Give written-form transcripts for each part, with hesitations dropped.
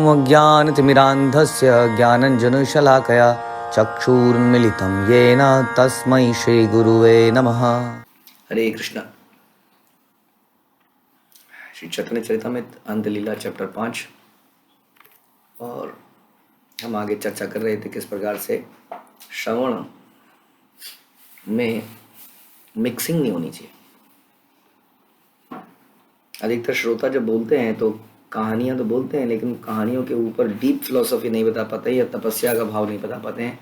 अज्ञानतिमिरान्धस्य ज्ञानञ्जनशलाकया चक्षुरुन्मिलितं येन तस्मै श्रीगुरुवे नमः। हरे कृष्णा। श्री चैतन्य चरितामृत अंत लीला चैप्टर 5, और हम आगे चर्चा कर रहे थे किस प्रकार से श्रवण में मिक्सिंग नहीं होनी चाहिए। अधिकतर श्रोता जब बोलते हैं तो कहानियां तो बोलते हैं, लेकिन कहानियों के ऊपर डीप फिलॉसफी नहीं बता पाते, या तपस्या का भाव नहीं बता पाते हैं,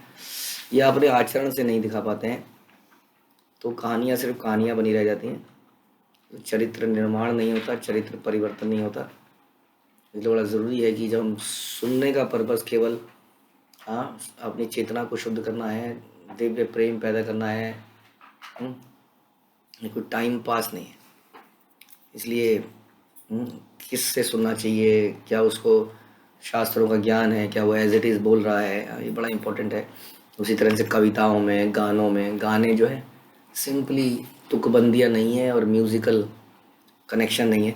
या अपने आचरण से नहीं दिखा पाते हैं, तो कहानियां सिर्फ कहानियां बनी रह जाती हैं। तो चरित्र निर्माण नहीं होता, चरित्र परिवर्तन नहीं होता। इसलिए बड़ा ज़रूरी है कि जब हम सुनने का पर्पज़ केवल अपनी चेतना को शुद्ध करना है, दिव्य प्रेम पैदा करना है, कोई टाइम पास नहीं है। इसलिए किससे सुनना चाहिए, क्या उसको शास्त्रों का ज्ञान है, क्या वो एज इट इज़ बोल रहा है, ये बड़ा इम्पोर्टेंट है। उसी तरह से कविताओं में, गानों में, गाने जो है सिंपली तुकबंदियाँ नहीं है और म्यूज़िकल कनेक्शन नहीं है,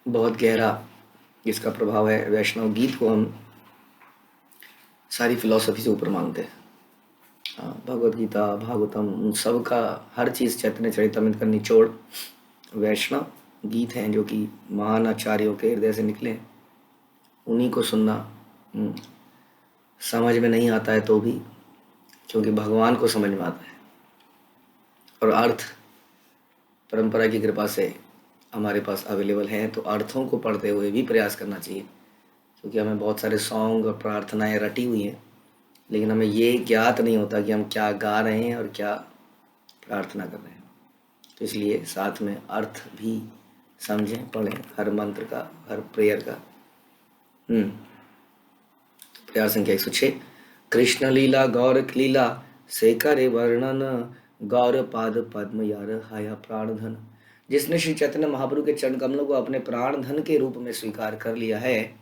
बहुत गहरा इसका प्रभाव है। वैष्णव गीत को हम सारी फिलॉसफी से ऊपर मानते हैं। भगवद गीता, भागवतम, उन सब का हर चीज़ चैतन्य चरितामृत का निचोड़ वैष्णव गीत हैं, जो कि महान आचार्यों के हृदय से निकले। उन्हीं को सुनना समझ में नहीं आता है तो भी, क्योंकि भगवान को समझ में आता है, और अर्थ परंपरा की कृपा से हमारे पास अवेलेबल हैं। तो अर्थों को पढ़ते हुए भी प्रयास करना चाहिए, क्योंकि हमें बहुत सारे सॉन्ग और प्रार्थनाएं रटी हुई हैं, लेकिन हमें ये ज्ञात नहीं होता कि हम क्या गा रहे हैं और क्या प्रार्थना कर रहे हैं। तो इसलिए साथ में अर्थ भी समझें, पढ़ें, हर मंत्र का, हर प्रेयर का। प्रेयर संख्या 106। कृष्ण लीला गौर लीला से करे वर्णन, गौर पाद पद्म यार हाया प्राण धन। जिसने श्री चैतन्य महाप्रभु के चरण कमलों को अपने प्राण धन के रूप में स्वीकार कर लिया है,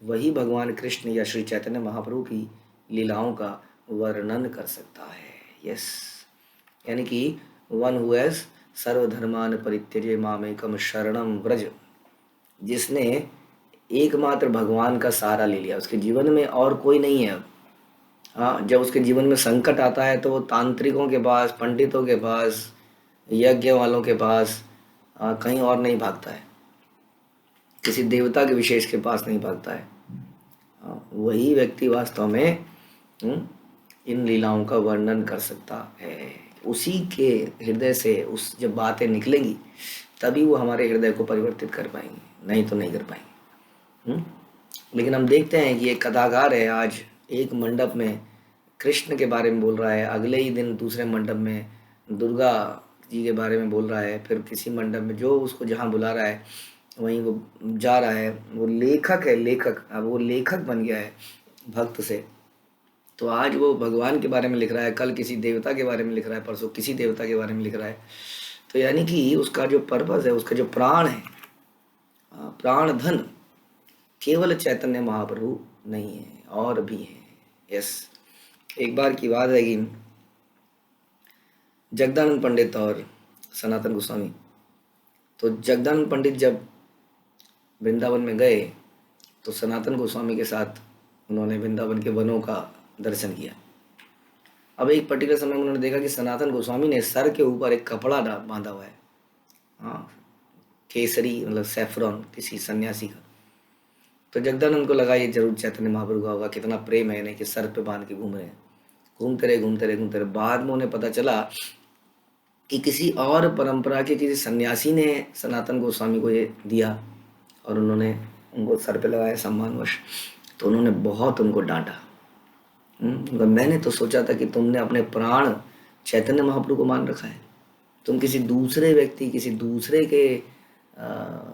वही भगवान कृष्ण या श्री चैतन्य महाप्रभु की लीलाओं का वर्णन कर सकता है। यस, यानी कि वन हु हैज सर्वधर्मान परित्यज्य मामेकम शरणम व्रज। जिसने एकमात्र भगवान का सहारा ले लिया, उसके जीवन में और कोई नहीं है अब। जब उसके जीवन में संकट आता है तो वो तांत्रिकों के पास, पंडितों के पास, यज्ञ वालों के पास, कहीं और नहीं भागता है, किसी देवता के विशेष के पास नहीं भागता है। वही व्यक्ति वास्तव में इन लीलाओं का वर्णन कर सकता है। उसी के हृदय से उस जब बातें निकलेंगी तभी वो हमारे हृदय को परिवर्तित कर पाएंगे, नहीं तो नहीं कर पाएंगे। लेकिन हम देखते हैं कि एक कथाकार है, आज एक मंडप में कृष्ण के बारे में बोल रहा है, अगले ही दिन दूसरे मंडप में दुर्गा जी के बारे में बोल रहा है, फिर किसी मंडप में जो उसको जहाँ बुला रहा है वहीं वो जा रहा है। वो लेखक है, लेखक। अब वो लेखक बन गया है भक्त से। तो आज वो भगवान के बारे में लिख रहा है, कल किसी देवता के बारे में लिख रहा है, परसों किसी देवता के बारे में लिख रहा है। तो यानी कि उसका जो पर्पस है, उसका जो प्राण है, प्राण धन केवल चैतन्य महाप्रभु नहीं है, और भी है। यस, एक बार की बात है कि जगदानंद पंडित और सनातन गोस्वामी, तो जगदानंद पंडित जब वृंदावन में गए तो सनातन गोस्वामी के साथ उन्होंने वृंदावन के वनों का दर्शन किया। अब एक पर्टिकुलर समय में उन्होंने देखा कि सनातन गोस्वामी ने सर के ऊपर एक कपड़ा बांधा हुआ है, केसरी, मतलब सैफरॉन, किसी सन्यासी का। तो जगदानंद को लगा ये जरूर चैतन्य महाप्रभु का होगा, कितना प्रेम है इन्हें कि सर पे बांध के घूम रहे हैं। घूमते रहे। बाद में उन्हें पता चला कि किसी और परंपरा के किसी सन्यासी ने सनातन गोस्वामी को ये दिया, और उन्होंने उनको सर पे लगाया सम्मानवश। तो उन्होंने बहुत उनको डांटा। मैंने तो सोचा था कि तुमने अपने प्राण चैतन्य महाप्रभु को मान रखा है, तुम किसी दूसरे व्यक्ति, किसी दूसरे के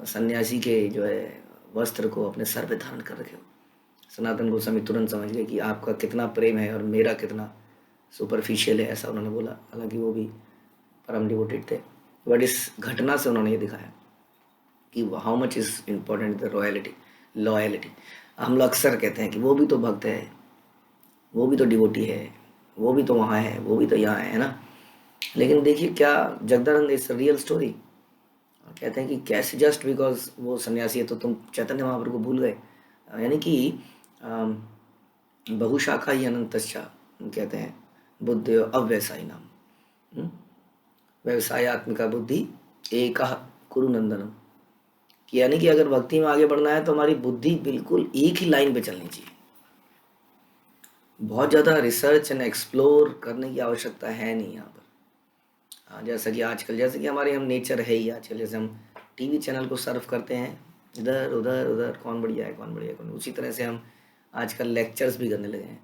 सन्यासी के जो है वस्त्र को अपने सर पे धारण कर रखे हो। सनातन गोस्वामी तुरंत समझ गए कि आपका कितना प्रेम है और मेरा कितना सुपरफिशियल है, ऐसा उन्होंने बोला। हालांकि वो भी परम डिवोटेड थे, बट इस घटना से उन्होंने ये दिखाया कि how much is important the loyalty. हम लोग अक्सर कहते हैं कि वो भी तो भक्त है, वो भी तो डिवोटी है, वो भी तो वहाँ है, वो भी तो यहाँ है ना। लेकिन देखिए क्या जगदानंद, इज रियल स्टोरी। कहते हैं कि कैसे जस्ट बिकॉज वो सन्यासी है तो तुम चैतन्य महाप्रभु को भूल गए। यानी कि बहुशाखा ही अनंतश्चा कहते हैं, बुद्धि अव्यवसायी नाम। व्यवसायत्मिका बुद्धि एक कुरु नंदनम, कि यानी कि अगर भक्ति में आगे बढ़ना है तो हमारी बुद्धि बिल्कुल एक ही लाइन पे चलनी चाहिए। बहुत ज़्यादा रिसर्च एंड एक्सप्लोर करने की आवश्यकता है नहीं यहाँ पर। जैसा कि आजकल, जैसे कि हमारे हम नेचर है ही आजकल, जैसे हम टीवी चैनल को सर्व करते हैं इधर उधर उधर, कौन बढ़िया है कौन बढ़िया है कौन, उसी तरह से हम आजकल लेक्चर्स भी करने लगे हैं।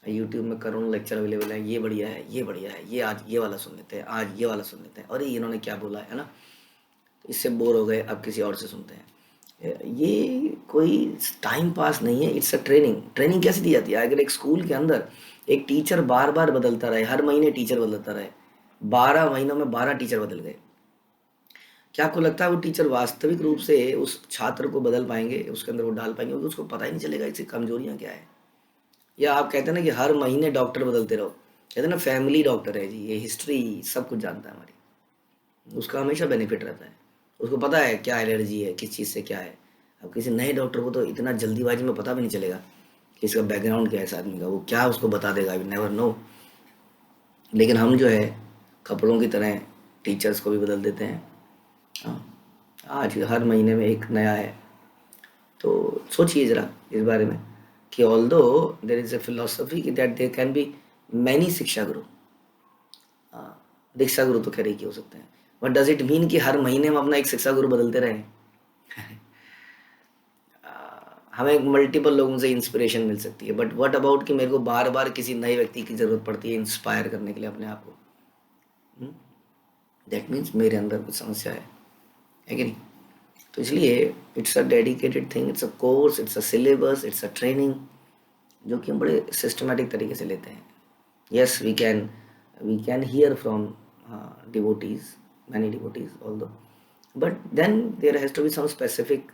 यूट्यूब में करोड़ों लेक्चर अवेलेबल है, ये बढ़िया है ये बढ़िया है, ये आज ये वाला सुन लेते हैं, आज ये वाला सुन लेते हैं, अरे इन्होंने क्या बोला है ना, तो इससे बोर हो गए, अब किसी और से सुनते हैं। ये कोई टाइम पास नहीं है, इट्स अ ट्रेनिंग। ट्रेनिंग कैसे दी जाती है? अगर एक स्कूल के अंदर एक टीचर बार बार बदलता रहे, हर महीने टीचर बदलता रहे, 12 महीनों में 12 टीचर बदल गए, क्या आपको लगता है वो टीचर वास्तविक रूप से उस छात्र को बदल पाएंगे, उसके अंदर वो डाल पाएंगे? क्योंकि उसको पता ही नहीं चलेगा इसकी कमजोरियां क्या है। या आप कहते हैं ना कि हर महीने डॉक्टर बदलते रहो, कहते हैं ना फैमिली डॉक्टर है जी, ये हिस्ट्री सब कुछ जानता है हमारी, उसका हमेशा बेनिफिट रहता है, उसको पता है क्या एलर्जी है, किस चीज़ से क्या है। अब किसी नए डॉक्टर को तो इतना जल्दीबाजी में पता भी नहीं चलेगा कि इसका बैकग्राउंड क्या है इस आदमी का, वो क्या उसको बता देगा, आई नेवर नो। लेकिन हम जो है कपड़ों की तरह टीचर्स को भी बदल देते हैं। हाँ, आज हर महीने में एक नया है। तो सोचिए ज़रा इस बारे में कि although there is a philosophy कि that there can be many shiksha guru, दीक्षा गुरु तो खैर एक ही हो सकते हैं, बट डज इट मीन कि हर महीने हम अपना एक शिक्षा गुरु बदलते रहें? हमें मल्टीपल लोगों से इंस्पिरेशन मिल सकती है, बट व्हाट अबाउट कि मेरे को बार बार किसी नए व्यक्ति की ज़रूरत पड़ती है इंस्पायर करने के लिए अपने आप को। दैट मीन्स मेरे अंदर कुछ समस्या है कि नहीं? तो इसलिए it's a dedicated thing, it's a course, it's a syllabus, it's a training, जो कि हम बड़े सिस्टमेटिक तरीके से लेते हैं। Yes, we can hear from devotees, many devotees although, but then there has to be some specific,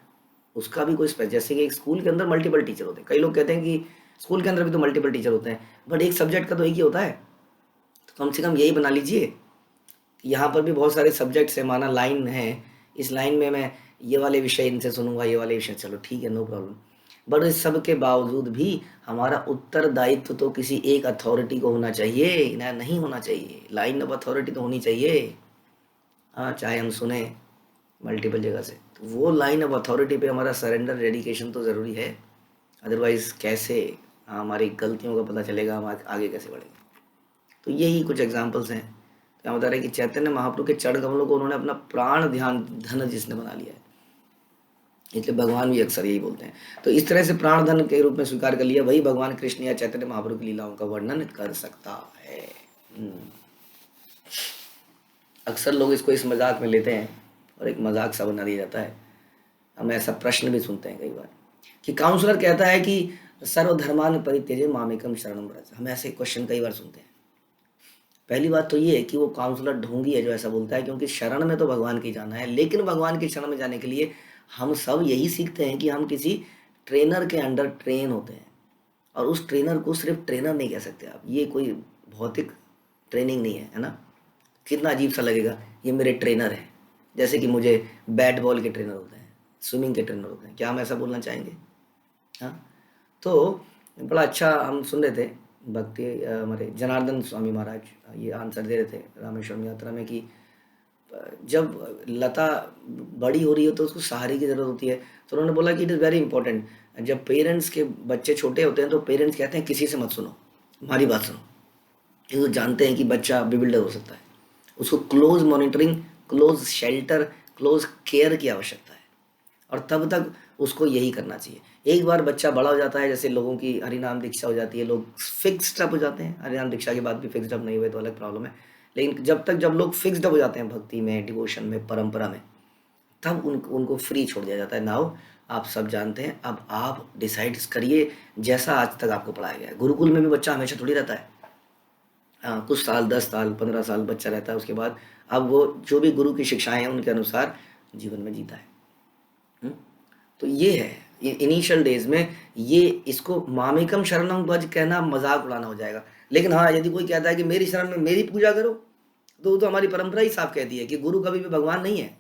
उसका भी कोई जैसे कि एक स्कूल के अंदर मल्टीपल टीचर होते हैं, कई लोग कहते हैं कि स्कूल के अंदर भी तो मल्टीपल टीचर होते हैं, बट एक सब्जेक्ट का तो एक ही होता है। तो कम से कम यही बना लीजिए, यहाँ पर भी बहुत सारे सब्जेक्ट्स है, माना लाइन है, इस लाइन में मैं ये वाले विषय इनसे सुनूंगा, ये वाले विषय, चलो ठीक है, नो प्रॉब्लम। बट इस सब के बावजूद भी हमारा उत्तरदायित्व तो किसी एक अथॉरिटी को होना चाहिए ना, नहीं होना चाहिए, लाइन ऑफ अथॉरिटी तो होनी चाहिए। हाँ, चाहे हम सुने मल्टीपल जगह से, तो वो लाइन ऑफ अथॉरिटी पे हमारा सरेंडर, डेडिकेशन तो ज़रूरी है। अदरवाइज कैसे हमारी गलतियों का पता चलेगा, हम आगे कैसे बढ़ेंगे? तो यही कुछ एग्जाम्पल्स हैं। क्या बता रहे हैं कि चैतन्य महाप्रभु के चरण कमलों को उन्होंने अपना प्राण ध्यान धन जिसने बना लिया है, इसलिए भगवान भी अक्सर यही बोलते हैं। तो इस तरह से प्राण धन के रूप में स्वीकार कर लिया, वही भगवान कृष्ण या चैतन्य महाप्रभु की लीलाओं का वर्णन कर सकता है। अक्सर लोग इसको इस मजाक में लेते हैं और एक मजाक सा बना दिया जाता है। हम ऐसा प्रश्न भी सुनते हैं कई बार कि काउंसलर कहता है कि सर्वधर्मान परित्यज्य मामेकम शरणम व्रज। हम ऐसे क्वेश्चन कई बार सुनते हैं। पहली बात तो ये है कि वो काउंसलर ढोंगी है जो ऐसा बोलता है, क्योंकि शरण में तो भगवान की जाना है, लेकिन भगवान की शरण में जाने के लिए हम सब यही सीखते हैं कि हम किसी ट्रेनर के अंडर ट्रेन होते हैं। और उस ट्रेनर को सिर्फ ट्रेनर नहीं कह सकते आप, ये कोई भौतिक ट्रेनिंग नहीं है, है ना? कितना अजीब सा लगेगा, ये मेरे ट्रेनर हैं, जैसे कि मुझे बैट बॉल के ट्रेनर होते हैं, स्विमिंग के ट्रेनर होते हैं, क्या हम ऐसा बोलना चाहेंगे? हाँ, तो बड़ा अच्छा हम सुन रहे थे भक्ति, हमारे जनार्दन स्वामी महाराज ये आंसर दे रहे थे रामेश्वरम यात्रा में कि जब लता बड़ी हो रही हो तो उसको सहारे की ज़रूरत होती है। तो उन्होंने बोला कि इट इज़ वेरी इंपॉर्टेंट, जब पेरेंट्स के बच्चे छोटे होते हैं तो पेरेंट्स कहते हैं किसी से मत सुनो, हमारी बात सुनो, क्योंकि वो जानते हैं कि बच्चा बिविल्डर हो सकता है। उसको close monitoring, close shelter, close care की आवश्यकता है, और तब तक उसको यही करना चाहिए। एक बार बच्चा बड़ा हो जाता है, जैसे लोगों की हरिनाम दीक्षा हो जाती है, लोग फिक्स्ड अप हो जाते हैं, हरिनाम दीक्षा के बाद भी फिक्स्ड अप नहीं हुए तो अलग प्रॉब्लम है, लेकिन जब लोग फिक्स्ड अप हो जाते हैं भक्ति में, डिवोशन में, परंपरा में, तब उनको फ्री छोड़ दिया जाता है। नाउ आप सब जानते हैं, अब आप डिसाइड करिए जैसा आज तक आपको पढ़ाया गया है। गुरुकुल में भी बच्चा हमेशा थोड़ी रहता है, हाँ, कुछ साल, 10 साल, 15 साल बच्चा रहता है, उसके बाद अब वो जो भी गुरु की शिक्षाएं हैं उनके अनुसार जीवन में जीता है। तो ये है इनिशियल डेज में, ये इसको मामेकम शरणम व्रज कहना मजाक उड़ाना हो जाएगा। लेकिन हाँ, यदि कोई कहता है कि मेरी शरण में मेरी पूजा करो, तो वो तो हमारी परंपरा ही साफ कहती है कि गुरु कभी भी भगवान नहीं है।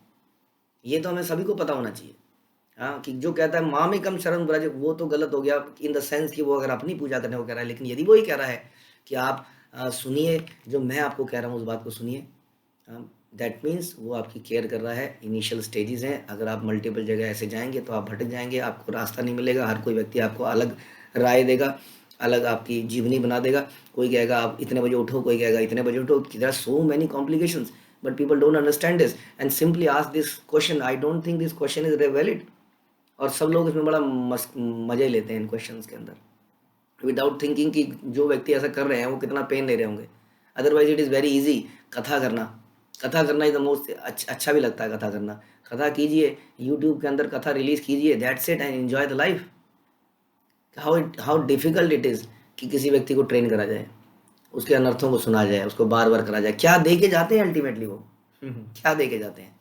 ये तो हमें सभी को पता होना चाहिए। हाँ, कि जो कहता है मामेकम शरणं व्रज, वो तो गलत हो गया इन द सेंस कि वो अगर अपनी पूजा करने को कह रहा है। लेकिन यदि वो ही कह रहा है कि आप सुनिए, जो मैं आपको कह रहा हूँ उस बात को सुनिए, दैट मीन्स वो आपकी केयर कर रहा है। इनिशियल स्टेजेस हैं, अगर आप मल्टीपल जगह ऐसे जाएंगे तो आप भटक जाएंगे, आपको रास्ता नहीं मिलेगा। हर कोई व्यक्ति आपको अलग राय देगा, अलग आपकी जीवनी बना देगा। कोई कहेगा आप इतने बजे उठो, कोई कहेगा इतने बजे उठो। There are so many complications, but people don't understand this and simply ask this question. I don't think this question is valid, और सब लोग इसमें बड़ा मजे लेते हैं इन क्वेश्चंस के अंदर, विदाउट थिंकिंग कि जो व्यक्ति ऐसा कर रहे हैं वो कितना पेन ले रहे होंगे। Otherwise it is very easy कथा करना। कथा करना इज द मोस्ट अच्छा भी लगता है कथा करना। कथा कीजिए, यूट्यूब के अंदर कथा रिलीज कीजिए, that's it, and enjoy the life. How difficult it is कि किसी व्यक्ति को ट्रेन करा जाए, उसके अनर्थों को सुना जाए, उसको बार बार करा जाए। क्या दे के जाते हैं अल्टीमेटली वो क्या दे के जाते हैं,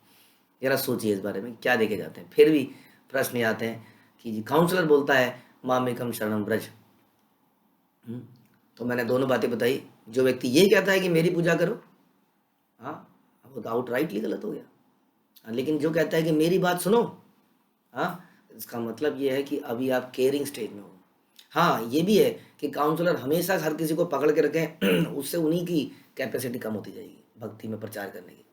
जरा सोचिए इस बारे में, क्या दे के जाते हैं। फिर भी प्रश्न ये आते हैं कि जी काउंसलर बोलता है मामेकम शरणम ब्रज। तो मैंने दोनों बातें बताई। जो व्यक्ति ये कहता है कि मेरी पूजा करो, हाँ, वो तो आउटराइटली गलत हो गया। लेकिन जो कहता है कि मेरी बात सुनो, हाँ, इसका मतलब ये है कि अभी आप केयरिंग स्टेज में हो। हाँ, ये भी है कि काउंसलर हमेशा हर किसी को पकड़ के रखें उससे उन्हीं की कैपेसिटी कम होती जाएगी भक्ति में प्रचार करने की।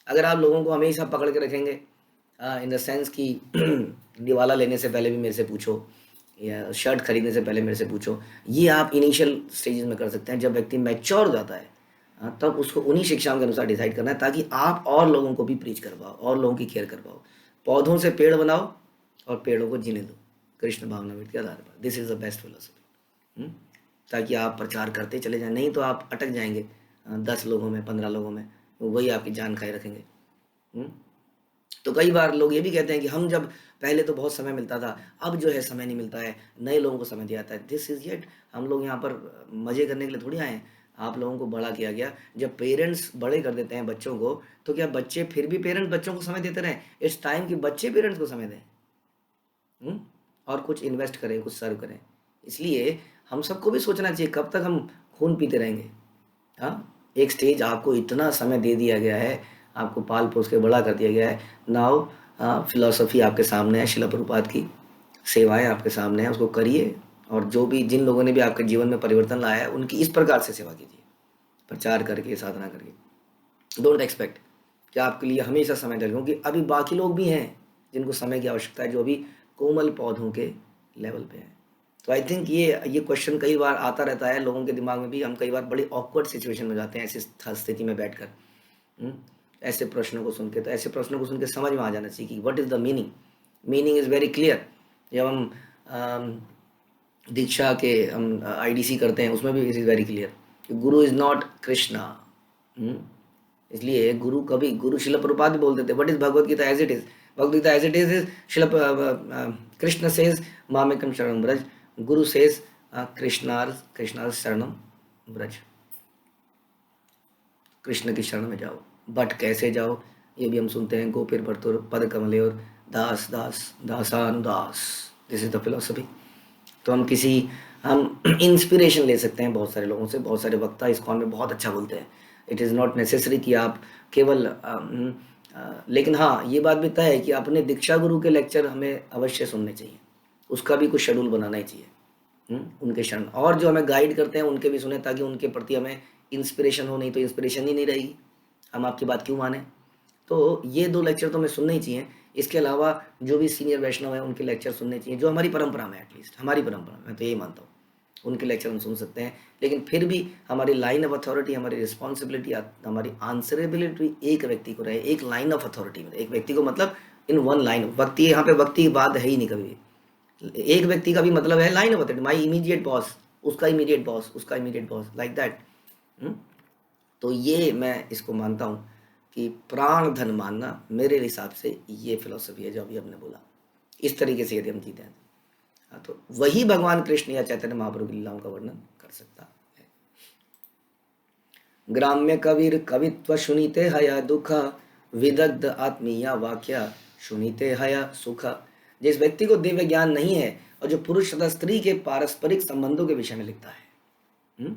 अगर आप लोगों को हमेशा पकड़ के रखेंगे इन द सेंस कि दिवाला लेने से पहले भी मेरे से पूछो, या शर्ट खरीदने से पहले मेरे से पूछो, ये आप इनिशियल स्टेजेस में कर सकते हैं। जब व्यक्ति मैच्योर हो जाता है तब उसको उन्हीं शिक्षाओं के अनुसार डिसाइड करना है, ताकि आप और लोगों को भी प्रीच कर पाओ और लोगों की केयर कर पाओ। पौधों से पेड़ बनाओ और पेड़ों को जीने दो कृष्ण भावनामृत के आधार पर। This is the best philosophy, ताकि आप प्रचार करते चले जाएं। नहीं तो आप अटक जाएंगे 10 लोगों में, 15 लोगों में, वही आपकी जान खाए रखेंगे। तो कई बार लोग ये भी कहते हैं कि हम जब पहले तो बहुत समय मिलता था, अब जो है समय नहीं मिलता है, नए लोगों को समय दिया जाता है। दिस इज़ येट, हम लोग यहाँ पर मज़े करने के लिए थोड़ी आए हैं। आप लोगों को बड़ा किया गया। जब पेरेंट्स बड़े कर देते हैं बच्चों को, तो क्या बच्चे फिर भी पेरेंट्स बच्चों को समय देते रहें? इट्स टाइम कि बच्चे पेरेंट्स को समय दें और कुछ इन्वेस्ट करें, कुछ सर्व करें। इसलिए हम सबको भी सोचना चाहिए, कब तक हम खून पीते रहेंगे। हाँ, एक स्टेज आपको इतना समय दे दिया गया है, आपको पाल पोस के बड़ा कर दिया गया है। नाउ फिलॉसफी आपके सामने है, शिला प्रभुपाद की सेवाएं आपके सामने हैं, उसको करिए। और जो भी जिन लोगों ने भी आपके जीवन में परिवर्तन लाया है, उनकी इस प्रकार से सेवा कीजिए, प्रचार करके, साधना करके। डोंट एक्सपेक्ट कि आपके लिए हमेशा समय दे, क्योंकि अभी बाकी लोग भी हैं जिनको समय की आवश्यकता है, जो अभी कोमल पौधों के लेवल पे हैं। तो आई थिंक ये क्वेश्चन कई बार आता रहता है लोगों के दिमाग में भी। हम कई बार बड़ी ऑकवर्ड सिचुएशन में जाते हैं ऐसी स्थिति में बैठकर ऐसे प्रश्नों को सुन के। तो ऐसे प्रश्नों को सुन के समझ में आ जाना चाहिए कि what is the meaning. Meaning is very clear. जब हम दीक्षा के हम आईडीसी करते हैं, उसमें भी it is very clear, guru is not Krishna. इसलिए गुरु कभी, गुरु शिला प्रभुपाद भी बोलते थे, what is Bhagavad Gita as it is. Bhagavad Gita as it is Srila Krishna says मामेकम शरणम ब्रज, गुरु सेज कृष्णार शरणम ब्रज। कृष्ण की शरण में जाओ। बट कैसे जाओ, ये भी हम सुनते हैं, गोपीर भर्तुर पद कमले और दास दास दासानुदास। This is the philosophy. तो हम इंस्पिरेशन ले सकते हैं बहुत सारे लोगों से। बहुत सारे वक्ता इस्कॉन में बहुत अच्छा बोलते हैं। इट इज़ नॉट नेसेसरी कि आप केवल लेकिन हाँ, ये बात भी तय है कि अपने दीक्षा गुरु के लेक्चर हमें अवश्य सुनने चाहिए, उसका भी कुछ शेड्यूल बनाना ही चाहिए। उनके शरण और जो हमें गाइड करते हैं उनके भी सुने, ताकि उनके प्रति हमें इंस्पिरेशन हो। नहीं तो इंस्पिरेशन ही नहीं रहेगी, हम आपकी बात क्यों माने। तो ये 2 लेक्चर तो हमें सुनने ही चाहिए। इसके अलावा जो भी सीनियर वैष्णव हैं उनके लेक्चर सुनने चाहिए, जो हमारी परंपरा में, एटलीस्ट हमारी परंपरा में, मैं तो यही मानता हूँ, उनके लेक्चर हम सुन सकते हैं। लेकिन फिर भी हमारी लाइन ऑफ अथॉरिटी, हमारी रिस्पॉन्सिबिलिटी, हमारी आंसरेबिलिटी एक व्यक्ति को रहे, एक लाइन ऑफ अथॉरिटी में। एक व्यक्ति को मतलब इन वन लाइन, व्यक्ति यहाँ पे व्यक्ति की बात है ही नहीं कभी। एक व्यक्ति का भी मतलब है line of authority, my immediate boss, उसका इमीडिएट बॉस, उसका इमीडिएट बॉस, लाइक दैट। तो ये मैं इसको मानता हूँ कि प्राण धन मानना, मेरे हिसाब से ये फिलॉसफी है जो अभी हमने बोला। इस तरीके से यदि हम जीते हैं तो वही भगवान कृष्ण या चैतन्य महाप्रभु की लीलाओं का वर्णन कर सकता है। ग्राम्य कबीर कवित्व सुनीते हया दुख, विदग्ध आत्मीय वाक्य सुनीते हया सुख। जिस व्यक्ति को दिव्य ज्ञान नहीं है और जो पुरुष तथा स्त्री के पारस्परिक संबंधों के विषय में लिखता है,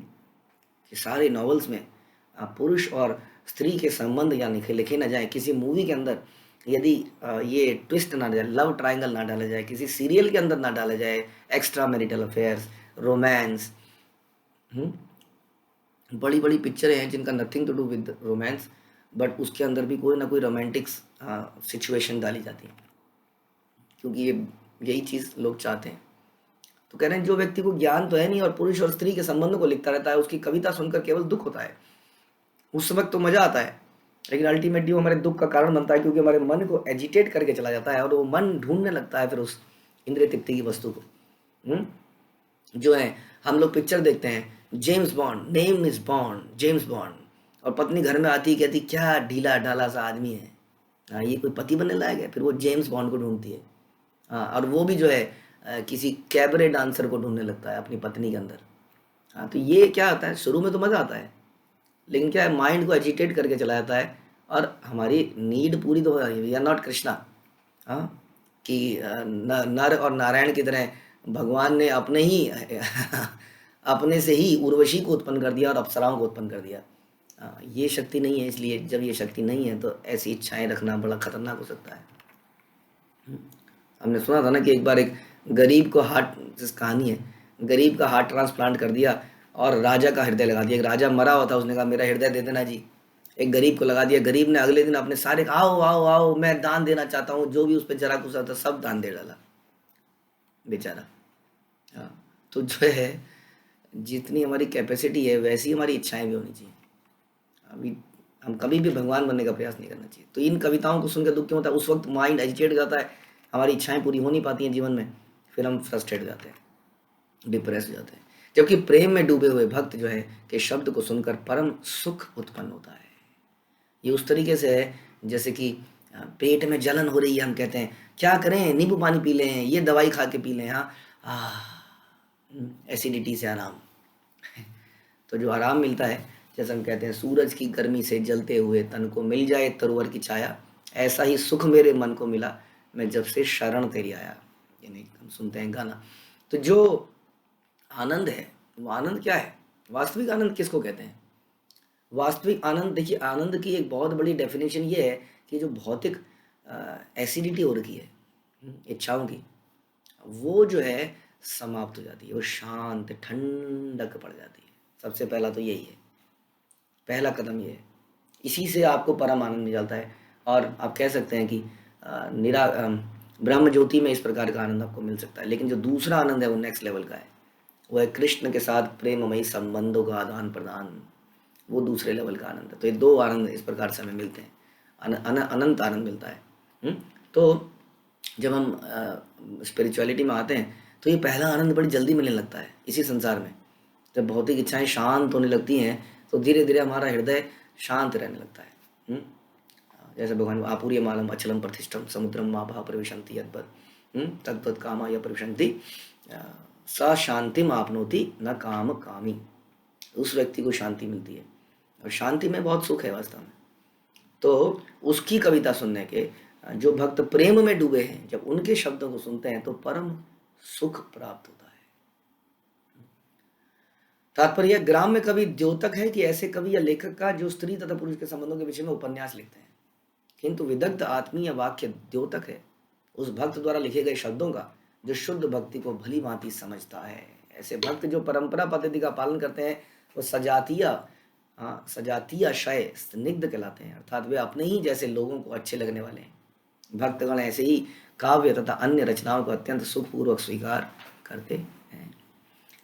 कि सारे नॉवेल्स में पुरुष और स्त्री के संबंध या लिखे न जाए, किसी मूवी के अंदर यदि ये ट्विस्ट ना डाले, लव ट्रायंगल ना डाला जाए, किसी सीरियल के अंदर ना डाला जाए, एक्स्ट्रा मैरिटल अफेयर्स, रोमांस, बड़ी बड़ी पिक्चरें हैं जिनका nothing to do with romance, but उसके अंदर भी कोई ना कोई रोमांटिक सिचुएशन डाली जाती है, क्योंकि ये यही चीज़ लोग चाहते हैं। तो कह रहे हैं जो व्यक्ति को ज्ञान तो है नहीं और पुरुष और स्त्री के संबंधों को लिखता रहता है, उसकी कविता सुनकर केवल दुख होता है। उस वक्त तो मजा आता है, लेकिन अल्टीमेटली वो हमारे दुख का कारण बनता है, क्योंकि हमारे मन को एजिटेट करके चला जाता है और वो मन ढूंढने लगता है फिर उस इंद्रिय तृप्ति की वस्तु को। जो है, हम लोग पिक्चर देखते हैं, James bond, name is bond, James bond, और पत्नी घर में आती कहती क्या ढीला ढाला सा आदमी है, हाँ ये कोई पति बनने लायक है। फिर वो जेम्स बॉन्ड को ढूंढती है, हाँ, और वो भी जो है किसी कैबरे डांसर को ढूंढने लगता है अपनी पत्नी के अंदर। हाँ, तो ये क्या होता है, शुरू में तो मज़ा आता है, लेकिन क्या है, माइंड को एजिटेट करके चला जाता है और हमारी नीड पूरी तो हो रही है। वी आर नॉट कृष्णा, हाँ, कि नर और नारायण की तरह भगवान ने अपने ही अपने से ही उर्वशी को उत्पन्न कर दिया और अप्सराओं को उत्पन्न कर दिया। ये शक्ति नहीं है, इसलिए जब ये शक्ति नहीं है तो ऐसी इच्छाएं रखना बड़ा खतरनाक हो सकता है। हमने सुना था ना कि एक बार एक गरीब को हार्ट, जिस कहानी है, गरीब का हार्ट ट्रांसप्लांट कर दिया और राजा का हृदय लगा दिया। एक राजा मरा हुआ था, उसने कहा मेरा हृदय दे देना जी, एक गरीब को लगा दिया। गरीब ने अगले दिन अपने सारे, आओ आओ आओ मैं दान देना चाहता हूँ, जो भी उस पर जरा कुछ था सब दान दे डाला बेचारा। हाँ, तो जो है, जितनी हमारी कैपेसिटी है वैसी हमारी इच्छाएं भी होनी चाहिए। अभी हम कभी भी भगवान बनने का प्रयास नहीं करना चाहिए। तो इन कविताओं को सुनकर दुख क्यों होता है, उस वक्त माइंड एजिटेट हो जाता है, हमारी इच्छाएं पूरी हो नहीं पाती हैं जीवन में, फिर हम फ्रस्ट्रेट हो जाते हैं, डिप्रेस हो जाते हैं। जबकि प्रेम में डूबे हुए भक्त जो है के शब्द को सुनकर परम सुख उत्पन्न होता है। ये उस तरीके से है जैसे कि पेट में जलन हो रही है, हम कहते हैं क्या करें, नींबू पानी पी लें, ये दवाई खा के पी लें, हाँ, एसिडिटी से आराम। तो जो आराम मिलता है, जैसे हम कहते हैं सूरज की गर्मी से जलते हुए तन को मिल जाए तरुवर की छाया, ऐसा ही सुख मेरे मन को मिला मैं जब से शरण तेरी आया। यानी हम सुनते हैं गाना। तो जो आनंद है, वो आनंद क्या है, वास्तविक आनंद किसको कहते हैं? वास्तविक आनंद, देखिए आनंद की एक बहुत बड़ी डेफिनेशन ये है कि जो भौतिक एसिडिटी हो रखी है इच्छाओं की, वो जो है समाप्त हो जाती है, वो शांत ठंडक पड़ जाती है। सबसे पहला तो यही है, पहला कदम ये है। इसी से आपको परम आनंद मिल जाता है। और आप कह सकते हैं कि ब्रह्म ज्योति में इस प्रकार का आनंद आपको मिल सकता है। लेकिन जो दूसरा आनंद है वो नेक्स्ट लेवल का है, वो है कृष्ण के साथ प्रेममयी संबंधों का आदान प्रदान, वो दूसरे लेवल का आनंद है। तो ये दो आनंद इस प्रकार से हमें मिलते हैं, अनंत आनंद मिलता है। तो जब हम स्पिरिचुअलिटी में आते हैं तो ये पहला आनंद बड़ी जल्दी मिलने लगता है इसी संसार में। जब भौतिक इच्छाएं शांत होने लगती हैं तो धीरे धीरे हमारा हृदय शांत रहने लगता है। जैसे भगवान आपूर्यमालम अचलम प्रतिष्ठम समुद्रम माभा प्रविशंति यद्वत् तद्वत् कामा या प्रविशंति स शांतिम आपनोति न काम कामी। उस व्यक्ति को शांति मिलती है और शांति में बहुत सुख है वास्तव में। तो उसकी कविता सुनने के, जो भक्त प्रेम में डूबे हैं, जब उनके शब्दों को सुनते हैं तो परम सुख प्राप्त होता है। तात्पर्य ग्राम में कवि द्योतक है कि ऐसे कवि या लेखक का जो स्त्री तथा पुरुष के संबंधों के विषय में उपन्यास लिखते हैं, किंतु विदग्ध आत्मीय वाक्य द्योतक है उस भक्त द्वारा लिखे गए शब्दों का जो शुद्ध भक्ति को भली भांति समझता है। ऐसे भक्त जो परंपरा पद्धति का पालन करते हैं वो सजातीय शय स्निग्ध कहलाते हैं, अर्थात वे अपने ही जैसे लोगों को अच्छे लगने वाले हैं। भक्तगण ऐसे ही काव्य तथा अन्य रचनाओं को अत्यंत सुखपूर्वक स्वीकार करते हैं।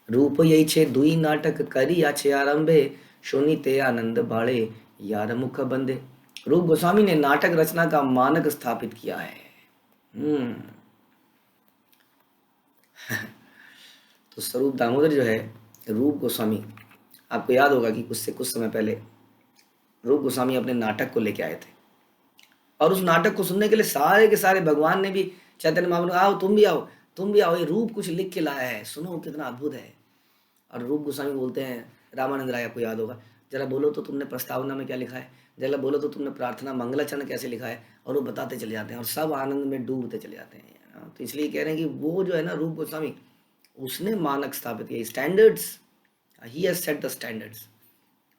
रूप यही छे दुई नाटक करी आछे आरंभे शोनिते आनंद बाड़े यार मुख बंदे। रूप गोस्वामी ने नाटक रचना का मानक स्थापित किया है। तो स्वरूप दामोदर जो है, रूप गोस्वामी, आपको याद होगा कि उससे कुछ समय पहले रूप गोस्वामी अपने नाटक को लेके आए थे और उस नाटक को सुनने के लिए सारे के सारे भगवान ने भी चैतन्य महाप्रभु, आओ तुम भी आओ, तुम भी आओ, ये रूप कुछ लिख के लाया है, सुनो कितना अद्भुत है। और रूप गोस्वामी बोलते हैं, रामानंद राय आपको याद होगा, जरा बोलो तो तुमने प्रस्तावना में क्या लिखा है, जरा बोलो तो तुमने प्रार्थना मंगलाचरण कैसे लिखा है, और वो बताते चले जाते हैं और सब आनंद में डूबते चले जाते हैं। तो इसलिए कह रहे हैं कि वो जो है ना रूप गोस्वामी, उसने मानक स्थापित किया, standards, he has set the standards.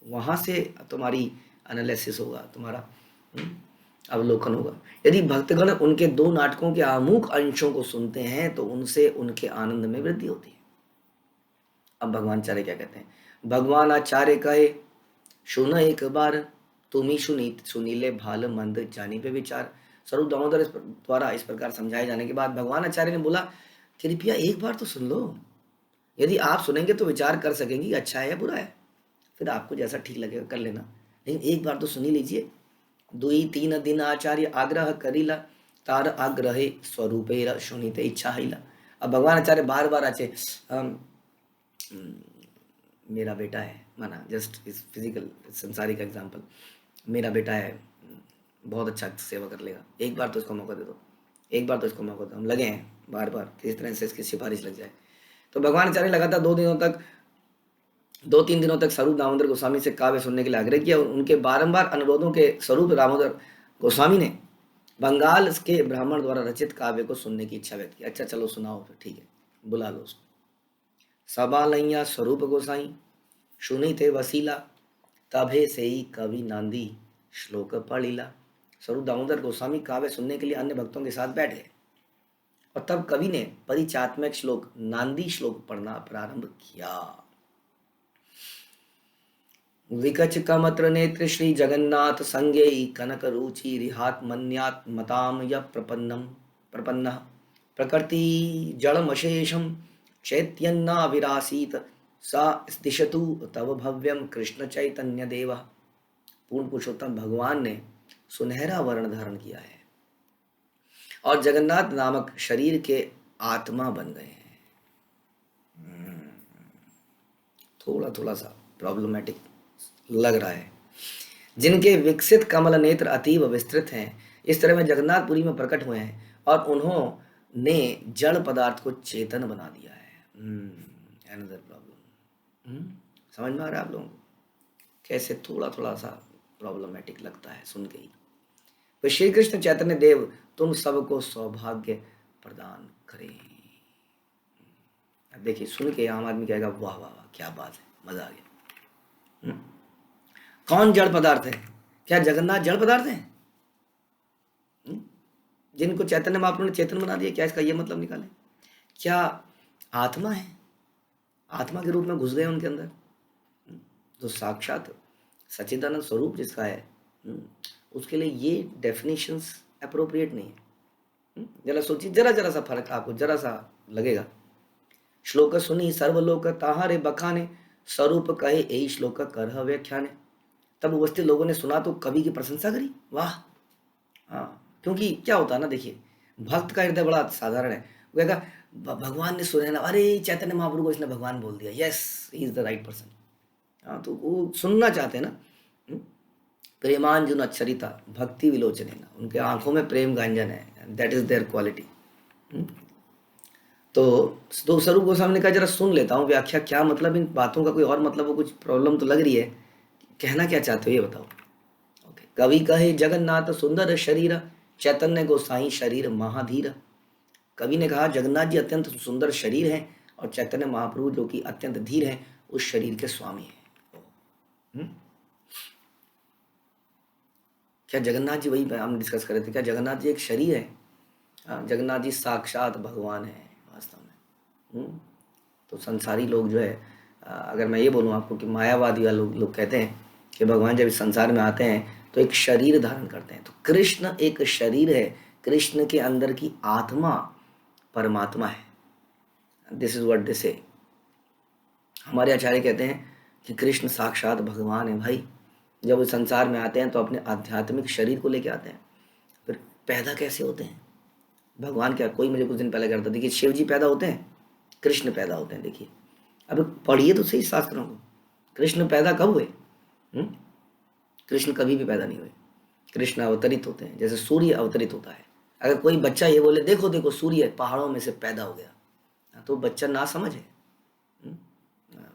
वहाँ से तुम्हारी एनालिसिस होगा, तुम्हारा अवलोकन होगा। यदि भक्तगण उनके दो नाटकों के आमुख अंशों को सुनते हैं तो उनसे उनके आनंद में वृद्धि होती है। अब भगवान आचार्य क्या कहते हैं? भगवान आचार्य कहे सुनो एक बार, तुम्ही सुनीले भाल मंद जानी पे विचार। स्वरूप दामोदर द्वारा इस प्रकार समझाए जाने के बाद भगवान आचार्य ने बोला, कृपया एक बार तो सुन लो। यदि आप सुनेंगे तो विचार कर सकेंगे अच्छा है या बुरा है, फिर आपको जैसा ठीक लगेगा कर लेना, लेकिन एक बार तो सुनी लीजिए। दुई तीन दिन आचार्य आग्रह करीला, तार आग्रहे स्वरूपे सुनीते इच्छा हिला। अब भगवान आचार्य बार बार आचे मेरा बेटा है, माना जस्ट इस फिजिकल संसारिक एग्जाम्पल, मेरा बेटा है, बहुत अच्छा सेवा कर लेगा, एक बार तो इसको मौका दे दो, एक बार तो इसको मौका दो। हम लगे हैं बार बार किस तरह से इसकी सिफारिश लग जाए। तो भगवान आचार्य लगातार 2-3 दिनों तक स्वरूप दामोदर गोस्वामी से काव्य सुनने के लिए आग्रह किया। उनके बारंबार अनुरोधों के स्वरूप दामोदर गोस्वामी ने बंगाल के ब्राह्मण द्वारा रचित काव्य को सुनने की इच्छा व्यक्त की। अच्छा चलो सुनाओ फिर, ठीक है, बुला लो उसको। सबा लैया स्वरूप गोसाई सुनी थे वसीला, तभे से ही कवि नांदी श्लोक पढ़िला। स्वरूप दामोदर गोस्वामी काव्य सुनने के लिए अन्य भक्तों के साथ बैठ गए और तब कवि ने परिचात्मक श्लोक नांदी श्लोक पढ़ना प्रारंभ किया। विकच कमत्र नेत्र श्री जगन्नाथ संगे कनक रुचि रिहात मन्यात मताम य प्रपन्न प्रकृति जड़मशेषम चैत्यन्ना विरासीत सा दिशतु तव भव्यम कृष्ण चैतन्य देव। पूर्ण पुरुषोत्तम भगवान ने सुनहरा वर्ण धारण किया है और जगन्नाथ नामक शरीर के आत्मा बन गए हैं। थोड़ा थोड़ा सा प्रॉब्लमेटिक लग रहा है। जिनके विकसित कमल नेत्र अतीव विस्तृत हैं, इस तरह में जगन्नाथपुरी में प्रकट हुए हैं और उन्होंने जड़ पदार्थ को चेतन बना दिया है। Another problem. समझ में आ रहा है आप लोगों को कैसे थोड़ा थोड़ा सा प्रॉब्लमेटिक लगता है सुन के ही। तो श्री कृष्ण चैतन्य देव तुम सबको सौभाग्य प्रदान करें। अब देखिए सुन के आम आदमी कहेगा वाह वाह वाह क्या बात है, मजा आ गया। कौन जड़ पदार्थ है? क्या जगन्नाथ जड़ पदार्थ है जिनको चैतन्य महाप्रभु ने चेतन बना दिया? क्या इसका ये मतलब निकाले? क्या आत्मा है, आत्मा के रूप में घुस गए उनके अंदर, जो साक्षात सच्चिदानंद स्वरूप जिसका है, उसके लिए ये डेफिनेशंस अप्रोप्रिएट नहीं है। जरा सोचिए, जरा जरा सा फर्क आपको जरा सा लगेगा। श्लोक सुनी सर्वलोक ताहारे बखाने, स्वरूप कहे यही श्लोक करह व्याख्याने। तब उपस्थित लोगों ने सुना तो कवि की प्रशंसा करी, वाह। हाँ, क्योंकि क्या होता है ना, देखिए भक्त का हृदय बड़ा साधारण है। वो कहेगा भगवान ने सुने ना, अरे चैतन्य महाप्रभु को इसने भगवान बोल दिया, yes he is the right person. हाँ, तो वो सुनना चाहते हैं ना। प्रेमांजुन अक्षरिता भक्ति विलोचने ना, उनके आंखों में प्रेम गांजन है, दैट इज देयर क्वालिटी। तो स्वरूप गोस्वामी ने कहा जरा सुन लेता हूँ व्याख्या, क्या मतलब इन बातों का, कोई और मतलब हो, कुछ प्रॉब्लम तो लग रही है, कहना क्या चाहते हो ये बताओ। ओके, कवि कहे जगन्नाथ सुंदर शरीर, चैतन्य गोसाई शरीर महाधीर। कवि ने कहा जगन्नाथ जी अत्यंत सुंदर शरीर हैं और चैतन्य महाप्रभु जो कि अत्यंत धीर हैं उस शरीर के स्वामी हैं। क्या जगन्नाथ जी, वही हम डिस्कस कर रहे थे, क्या जगन्नाथ जी एक शरीर है? जगन्नाथ जी साक्षात भगवान है वास्तव में। तो संसारी लोग जो है, अगर मैं ये बोलूँ आपको कि मायावादी वाले लोग कहते हैं कि भगवान जब इस संसार में आते हैं तो एक शरीर धारण करते हैं, तो कृष्ण एक शरीर है, कृष्ण के अंदर की आत्मा परमात्मा है। दिस इज व्हाट दे से। हमारे आचार्य कहते हैं कि कृष्ण साक्षात भगवान है भाई। जब वो संसार में आते हैं तो अपने आध्यात्मिक शरीर को लेके आते हैं, फिर पैदा कैसे होते हैं? भगवान क्या, कोई मुझे कुछ दिन पहले करता, देखिए शिव जी पैदा होते हैं, कृष्ण पैदा होते हैं। देखिए अब पढ़िए तो सही शास्त्रों को, कृष्ण पैदा कब हुए? कृष्ण कभी भी पैदा नहीं हुए, कृष्ण अवतरित होते हैं, जैसे सूर्य अवतरित होता है। अगर कोई बच्चा ये बोले देखो देखो सूर्य पहाड़ों में से पैदा हो गया, तो बच्चा ना समझ है।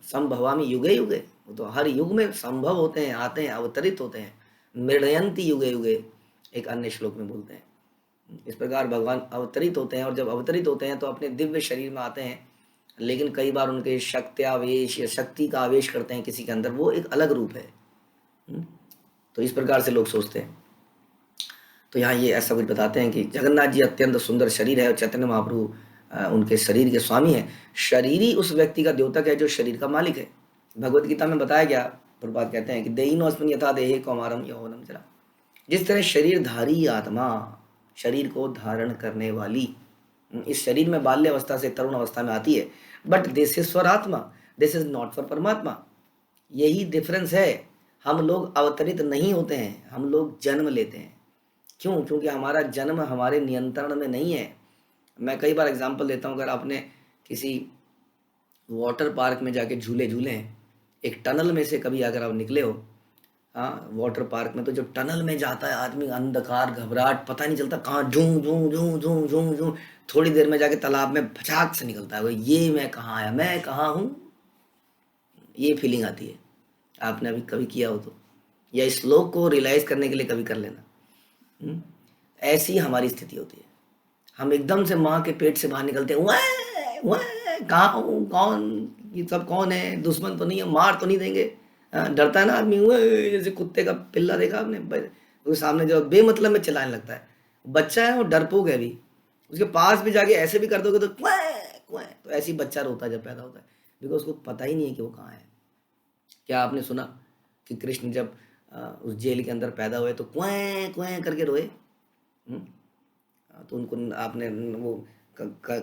संभवामी युगे युगे, वो तो हर युग में संभव होते हैं, आते हैं, अवतरित होते हैं। मृडयंती युगे युगे एक अन्य श्लोक में बोलते हैं। इस प्रकार भगवान अवतरित होते हैं और जब अवतरित होते हैं तो अपने दिव्य शरीर में आते हैं, लेकिन कई बार उनके शक्त्यावेश या शक्ति का आवेश करते हैं किसी के अंदर, वो एक अलग रूप है। तो इस प्रकार से लोग सोचते हैं। तो यहाँ ये ऐसा कुछ बताते हैं कि जगन्नाथ जी अत्यंत सुंदर शरीर है और चैतन्य महाप्रभु उनके शरीर के स्वामी हैं। शरीर ही उस व्यक्ति का द्योतक है जो शरीर का मालिक है। भगवत गीता में बताया गया, प्रभुपाद कहते हैं कि देहिनो अस्मिन यथा देहे कौमारम यौवनम जरा। जिस तरह शरीरधारी आत्मा, शरीर को धारण करने वाली, इस शरीर में बाल्य अवस्था से तरुण अवस्था में आती है, बट दिस इज फॉर आत्मा, दिस इज नॉट फॉर परमात्मा। यही डिफरेंस है। हम लोग अवतरित नहीं होते हैं, हम लोग जन्म लेते हैं। क्यों? क्योंकि हमारा जन्म हमारे नियंत्रण में नहीं है। मैं कई बार एग्जांपल देता हूँ, अगर आपने किसी वाटर पार्क में जाके झूले झूले हैं, एक टनल में से कभी अगर आप निकले हो, हाँ, वाटर पार्क में, तो जब टनल में जाता है आदमी, अंधकार, घबराहट, पता नहीं चलता कहाँ झूं झूं झूं झूं झूं झूं, थोड़ी देर में जाके तालाब में फचाक से निकलता है। ये मैं कहाँ आया, मैं कहाँ हूँ, ये फीलिंग आती है। आपने अभी कभी किया हो तो, या इस श्लोक को रियलाइज करने के लिए कभी कर लेना। ऐसी हमारी स्थिति होती है। हम एकदम से माँ के पेट से बाहर निकलते हैं, वह कहाँ हूँ, कौन, ये सब कौन है, दुश्मन तो नहीं है, मार तो नहीं देंगे। डरता है ना आदमी, जैसे कुत्ते का पिल्ला देखा आपने, उसके सामने जो बेमतलब में चिल्लाने लगता है। बच्चा है वो डरपोक है भी, उसके पास भी जाके ऐसे भी कर दोगे तो तो ऐसी बच्चा रोता है जब पैदा होता है, बिकॉज उसको पता ही नहीं है कि वो कहाँ है। क्या आपने सुना कि कृष्ण जब उस जेल के अंदर पैदा हुए तो क्वें क्वें करके रोए? तो उनको आपने वो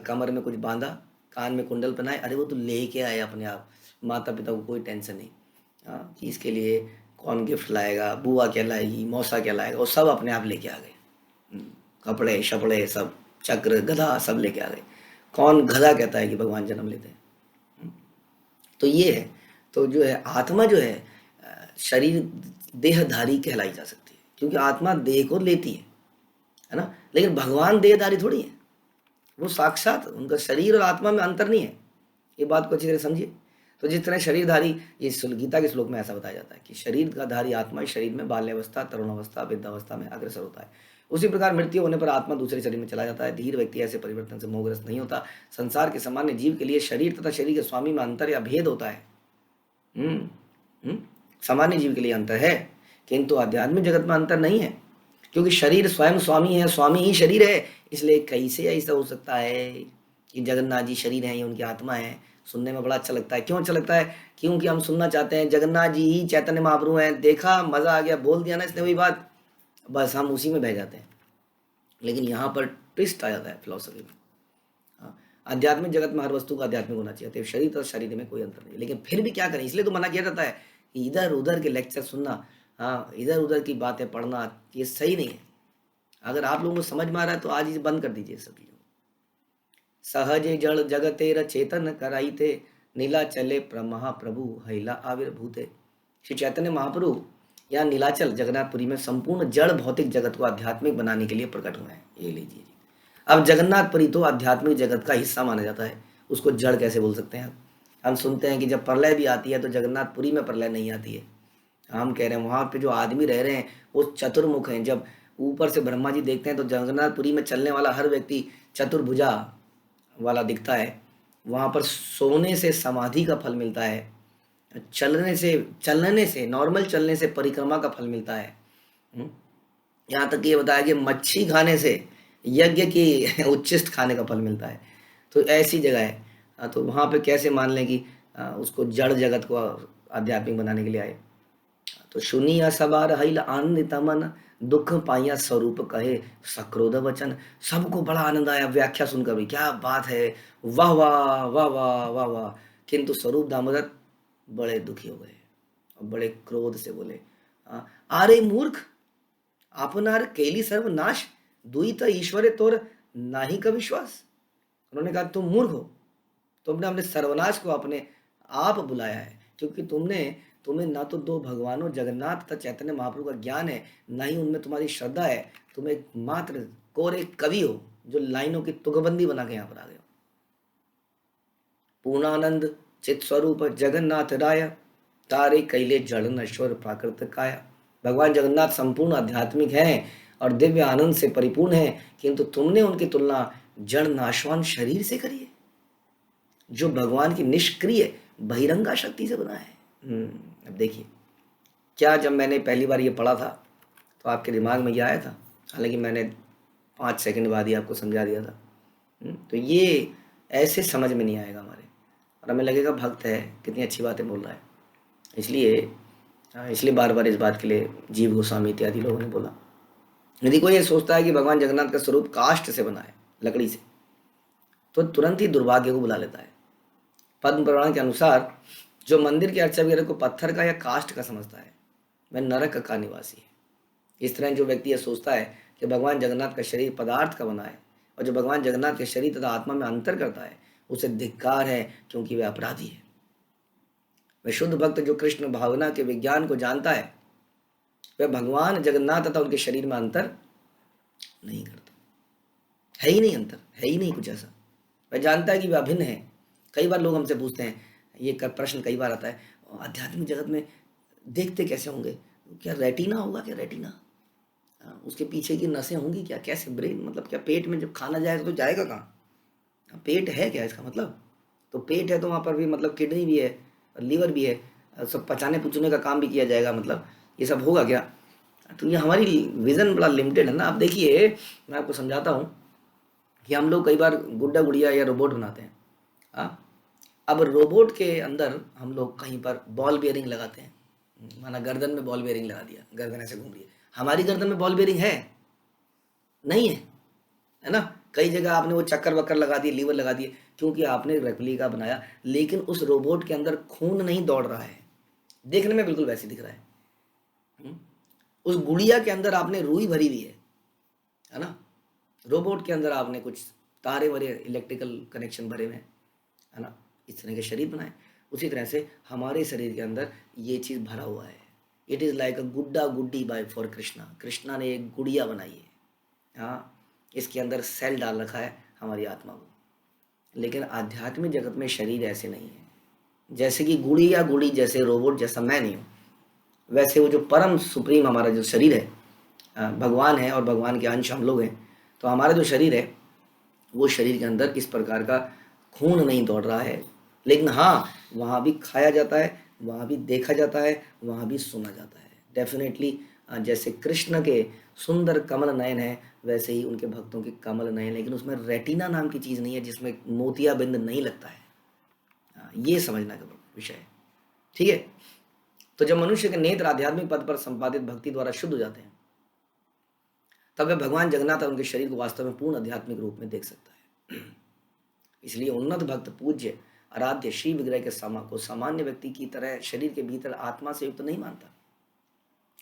कमर में कुछ बांधा, कान में कुंडल पहनाए, अरे वो तो लेके आए अपने आप। माता पिता को कोई टेंशन नहीं, हाँ, कि इसके लिए कौन गिफ्ट लाएगा, बुआ क्या लाएगी, मौसा क्या लाएगा, वो सब अपने आप लेके आ गए। कपड़े शपड़े सब, चक्र गधा सब लेके आ गए। कौन गधा कहता है कि भगवान जन्म लेते हैं? तो ये है। तो जो है आत्मा जो है शरीर देहधारी कहलाई जा सकती है, क्योंकि आत्मा देह को लेती है ना। लेकिन भगवान देहधारी थोड़ी है, वो साक्षात, उनका शरीर और आत्मा में अंतर नहीं है। ये बात को अच्छी तरह समझिए। तो जिस तरह शरीरधारी, ये गीता के श्लोक में ऐसा बताया जाता है कि शरीर का धारी आत्मा इस शरीर में बाल्यावस्था, तरुणावस्था, वृद्धावस्था में अग्रसर होता है। उसी प्रकार मृत्यु होने पर आत्मा दूसरे शरीर में चला जाता है। धीर व्यक्ति ऐसे परिवर्तन से मोहग्रस्त नहीं होता। संसार के सामान्य जीव के लिए शरीर तथा शरीर के स्वामी में अंतर या भेद होता है। सामान्य जीव के लिए अंतर है, किंतु आध्यात्मिक जगत में अंतर नहीं है, क्योंकि शरीर स्वयं स्वामी है, स्वामी ही शरीर है। इसलिए कैसे ऐसा हो सकता है कि जगन्नाथ जी शरीर हैं, ये उनकी आत्मा है? सुनने में बड़ा अच्छा लगता है। क्यों अच्छा लगता है? क्योंकि हम सुनना चाहते हैं जगन्नाथ जी ही चैतन्य महाप्रभु हैं। देखा, मजा आ गया, बोल दिया ना इसने वही बात, बस हम उसी में बह जाते हैं। लेकिन यहाँ पर ट्विस्ट आ जाता है फिलॉसफी में। हाँ, आध्यात्मिक जगत में हर वस्तु का आध्यात्मिक होना चाहिए, तो शरीर और शरीर में कोई अंतर नहीं। लेकिन फिर भी क्या करें, इसलिए तो मना किया जाता है कि इधर उधर के लेक्चर सुनना, हाँ, इधर उधर की बातें पढ़ना, ये सही नहीं है। अगर आप लोगों को समझ में आ रहा है तो आज ही बंद कर दीजिए सब चीज़ों। सहज जड़ जगतेर चेतन कराइते, नीलाचले महाप्रभु हैला आविर्भूते। श्री चैतन्य महाप्रभु यहाँ नीलाचल जगन्नाथपुरी में संपूर्ण जड़ भौतिक जगत को आध्यात्मिक बनाने के लिए प्रकट हुए हैं। ये लीजिए। अब जगन्नाथपुरी तो आध्यात्मिक जगत का हिस्सा माना जाता है, उसको जड़ कैसे बोल सकते हैं? हम सुनते हैं कि जब प्रलय भी आती है तो जगन्नाथपुरी में प्रलय नहीं आती है। हम कह रहे हैं वहाँ पे जो आदमी रह रहे हैं वो चतुर्मुख हैं। जब ऊपर से ब्रह्मा जी देखते हैं तो जगन्नाथपुरी में चलने वाला हर व्यक्ति चतुर्भुजा वाला दिखता है। वहाँ पर सोने से समाधि का फल मिलता है, चलने से नॉर्मल चलने से परिक्रमा का फल मिलता है। यहाँ तक ये बताया कि मच्छी खाने से यज्ञ की उच्छिष्ट खाने का फल मिलता है। तो ऐसी जगह है। तो वहाँ पे कैसे मान लें कि उसको जड़ जगत को आध्यात्मिक बनाने के लिए आए? तो सुनिया सवार हईल आनंदित मन, दुख पाइया स्वरूप कहे सक्रोध वचन। सबको बड़ा आनंद आया व्याख्या सुनकर भी, क्या बात है, वाह वाह वाह वाह वाह वाह। किंतु स्वरूप दामोदर बड़े दुखी हो गए और बड़े क्रोध से बोले, आरे मूर्ख, आपनार केली सर्वनाश, दुई त ईश्वरे तोर नाही का विश्वास। उन्होंने कहा तुम मूर्ख हो, तुमने अपने सर्वनाश को अपने आप बुलाया है, क्योंकि तुम्हें ना तो दो भगवानों जगन्नाथ तथा चैतन्य महाप्रभु का ज्ञान है, ना ही उनमें तुम्हारी श्रद्धा है। तुम एक मात्र कोरे कवि हो जो लाइनों की तुकबंदी बना के यहाँ पर आ गए हो। पूर्णानंद चित स्वरूप जगन्नाथ राय, तारे कैले जड़ नश्वर प्राकृत काया। भगवान जगन्नाथ संपूर्ण आध्यात्मिक हैं और दिव्य आनंद से परिपूर्ण हैं, किंतु तुमने उनकी तुलना जड़ नाशवान शरीर से करी है, जो भगवान की निष्क्रिय बहिरंगा शक्ति से बना है। अब देखिए, क्या जब मैंने पहली बार ये पढ़ा था तो आपके दिमाग में ये आया था हालांकि मैंने 5 सेकंड बाद ही आपको समझा दिया था। तो ये ऐसे समझ में नहीं आएगा हमारे, और हमें लगेगा भक्त है, कितनी अच्छी बातें बोल रहा है। इसलिए बार बार इस बात के लिए जीव गोस्वामी इत्यादि लोगों ने बोला। यदि कोई ये सोचता है कि भगवान जगन्नाथ का स्वरूप काष्ठ से बना है, लकड़ी से, तो तुरंत ही दुर्भाग्य को बुला लेता है। पद्म पुराण के अनुसार जो मंदिर के अर्चा वगैरह को पत्थर का या काष्ठ का समझता है, वह नरक का निवासी है। इस तरह जो व्यक्ति यह सोचता है कि भगवान जगन्नाथ का शरीर पदार्थ का बना है, और जो भगवान जगन्नाथ के शरीर तथा आत्मा में अंतर करता है, उसे धिक्कार है, क्योंकि वह अपराधी है। वह शुद्ध भक्त जो कृष्ण भावना के विज्ञान को जानता है, वह भगवान जगन्नाथ तथा उनके शरीर में अंतर नहीं करता। है ही नहीं अंतर, है ही नहीं कुछ ऐसा। वह जानता है कि वह अभिन्न है। कई बार लोग हमसे पूछते हैं, ये प्रश्न कई बार आता है, आध्यात्मिक जगत में देखते कैसे होंगे? क्या रेटिना होगा? क्या रेटिना? उसके पीछे की नसें होंगी क्या? कैसे ब्रेन? मतलब क्या पेट में जब खाना जाएगा तो जाएगा कहाँ? पेट है क्या इसका मतलब? तो पेट है तो वहाँ पर भी मतलब किडनी भी है, लीवर भी है, सब पचाने पुचने का काम भी किया जाएगा, मतलब ये सब होगा क्या? तो ये हमारी विज़न बड़ा लिमिटेड है ना। आप देखिए, मैं आपको समझाता हूँ कि हम लोग कई बार गुड्डा गुड़िया या रोबोट बनाते हैं। अब रोबोट के अंदर हम लोग कहीं पर बॉल बेयरिंग लगाते हैं, माना गर्दन में बॉल बेयरिंग लगा दिया, गर्दन ऐसे घूम रही है। हमारी गर्दन में बॉल बेयरिंग है नहीं है, है ना? कई जगह आपने वो चक्कर वक्कर लगा दिए, लीवर लगा दिए, क्योंकि आपने रेप्लिका बनाया। लेकिन उस रोबोट के अंदर खून नहीं दौड़ रहा है, देखने में बिल्कुल वैसे दिख रहा है। उस गुड़िया के अंदर आपने रुई भरी हुई है ना? रोबोट के अंदर आपने कुछ तारे वरे इलेक्ट्रिकल कनेक्शन भरे हुए हैं, है ना? इस तरह के शरीर बनाए। उसी तरह से हमारे शरीर के अंदर ये चीज़ भरा हुआ है। इट इज़ लाइक अ गुड्डा गुड्डी बाय फॉर कृष्णा। कृष्णा ने एक गुड़िया बनाई है। हाँ, इसके अंदर सेल डाल रखा है हमारी आत्मा को। लेकिन आध्यात्मिक जगत में शरीर ऐसे नहीं है। जैसे कि गुड़िया गुड़ी जैसे रोबोट जैसा मैं नहीं हूँ, वैसे वो जो परम सुप्रीम हमारा जो शरीर है, भगवान है और भगवान के अंश हम लोग हैं। तो हमारा जो शरीर है, वो शरीर के अंदर इस प्रकार का खून नहीं दौड़ रहा है। लेकिन हाँ, वहाँ भी खाया जाता है, वहाँ भी देखा जाता है, वहाँ भी सुना जाता है। डेफिनेटली जैसे कृष्ण के सुंदर कमल नयन है, वैसे ही उनके भक्तों के कमल नयन, लेकिन उसमें रेटिना नाम की चीज़ नहीं है, जिसमें मोतियाबिंद नहीं लगता है। ये समझना का विषय है, ठीक है? तो जब मनुष्य के नेत्र आध्यात्मिक पद पर संपादित भक्ति द्वारा शुद्ध हो जाते हैं, तब वह भगवान जगन्नाथ और उनके शरीर को वास्तव में पूर्ण आध्यात्मिक रूप में देख सकता है। इसलिए उन्नत भक्त पूज्य आराध्य श्री विग्रह के को सामान्य व्यक्ति की तरह शरीर के भीतर आत्मा से युक्त नहीं मानता।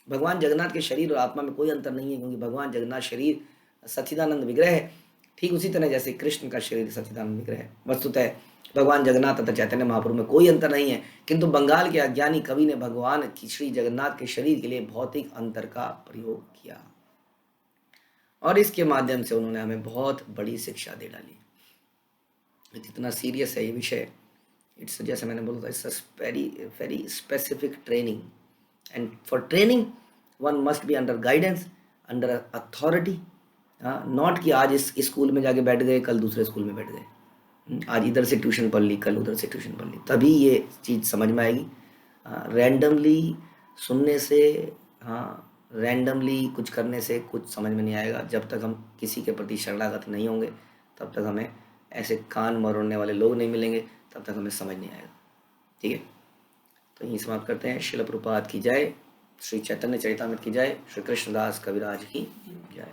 भगवान जगन्नाथ के शरीर और आत्मा में कोई अंतर नहीं है, क्योंकि भगवान जगन्नाथ शरीर सच्चिदानंद विग्रह है, ठीक उसी तरह जैसे कृष्ण का शरीर सच्चिदानंद विग्रह है। वस्तुतः भगवान जगन्नाथ तथा चैतन्य महाप्रभु में कोई अंतर नहीं है, किंतु बंगाल के अज्ञानी कवि ने भगवान की श्री जगन्नाथ के शरीर के लिए भौतिक अंतर का प्रयोग किया, और इसके माध्यम से उन्होंने हमें बहुत बड़ी शिक्षा दे डाली। इतना सीरियस है ये विषय। इट्स, जैसे मैंने बोला था, it's very very specific training, and for training one must be under guidance, under authority. Not कि आज इस स्कूल में जाके बैठ गए, कल दूसरे स्कूल में बैठ गए, आज इधर से ट्यूशन पढ़ ली, कल उधर से ट्यूशन पढ़ ली, तभी ये चीज़ समझ में आएगी। रैंडमली सुनने से, रैंडमली कुछ करने से कुछ समझ में नहीं आएगा। जब तक हम किसी के प्रति शरणागत नहीं होंगे, तब तक हमें ऐसे कान मरोड़ने वाले लोग नहीं मिलेंगे, तब तक हमें समझ नहीं आएगा, ठीक है? तो यहीं समाप्त करते हैं। शिल प्रभुपाद की जय, श्री चैतन्य चरितामृत की जय, श्री कृष्णदास कविराज की जय।